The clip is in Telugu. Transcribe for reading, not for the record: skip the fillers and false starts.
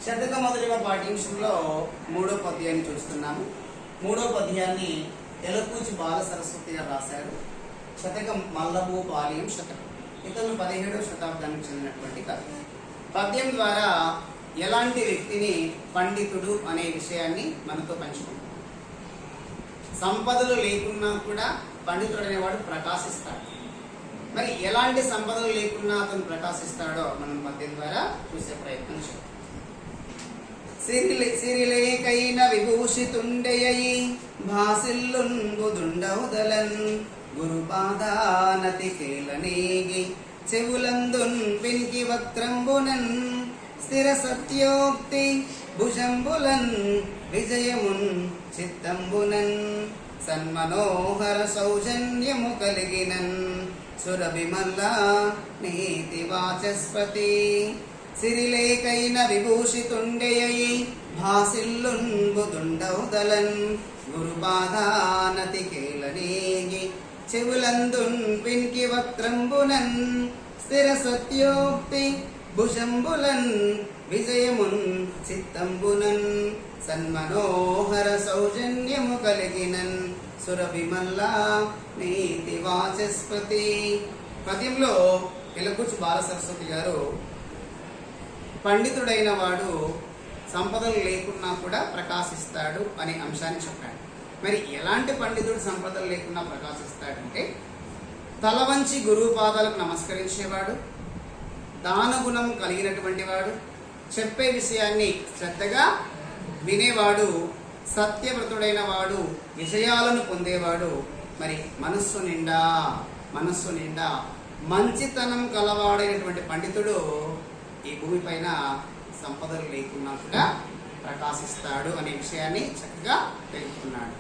శతక మొదటిగా పాఠ్యాంశంలో మూడో పద్యాన్ని చూస్తున్నాము. మూడో పద్యాన్ని ఎలకూచి బాల సరస్వతి గారు రాశారు. శతకం మల్లబు పాలియం శతకం. ఇతను 17వ శతాబ్దానికి చెందినటువంటి కవి. పద్యం ద్వారా ఎలాంటి వ్యక్తిని పండితుడు అనే విషయాన్ని మనతో పంచుకుంటాం. సంపదలు లేకున్నా కూడా పండితుడు అనేవాడు ప్రకాశిస్తాడు. మరి ఎలాంటి సంపదలు లేకున్నా అతను ప్రకాశిస్తాడో మనం పద్యం ద్వారా చూసే ప్రయత్నం చేద్దాం. సిరిలేకైన విభూషితుండెయై భాసిల్లుంబుదుండౌదలన్ గురుపాదానతి కేలనేగి చెవులందున్ వెనికి వక్త్రంబునన్ స్థిర సత్యోక్తి భుజంబులన్ విజయమున్ చిత్తంబునన్ సన్మనోహర సౌజన్యము కలిగినన్ సురభిమల్ల నీతి వాచస్పతి. సిరిలేకైన విభూషితుండెయై భాసిల్లుంబుదుండౌదలన్ గురుపాదానతి కేలనేగి చెవులందున్ వినికి వక్త్రంబునన్ స్థిర సత్యోక్తి భుజంబులన్ విజయమున్ చిత్తంబునన్ సన్మనోహర సౌజన్యము కలిగినన్ సురభిమల్ల నీతి వాచస్పతి. పద్యంలో ఎలకూచి బాల సరస్వతి గారు పండితుడైన వాడు సంపదలు లేకున్నా కూడా ప్రకాశిస్తాడు అనే అంశాన్ని చెప్పాడు. మరి ఎలాంటి పండితుడు సంపదలు లేకున్నా ప్రకాశిస్తాడంటే తల వంచి గురువు పాదాలకు నమస్కరించేవాడు, దానగుణం కలిగినటువంటి వాడు, చెప్పే విషయాన్ని శ్రద్ధగా వినేవాడు, సత్యవ్రతుడైన వాడు, విజయాలను పొందేవాడు, మరి మనస్సు నిండా మంచితనం కలవాడైనటువంటి పండితుడు ఈ భూమి పైన సంపదలు లేకున్నా కూడా ప్రకాశిస్తాడు అనే విషయాన్ని చక్కగా తెలుపుతున్నాడు.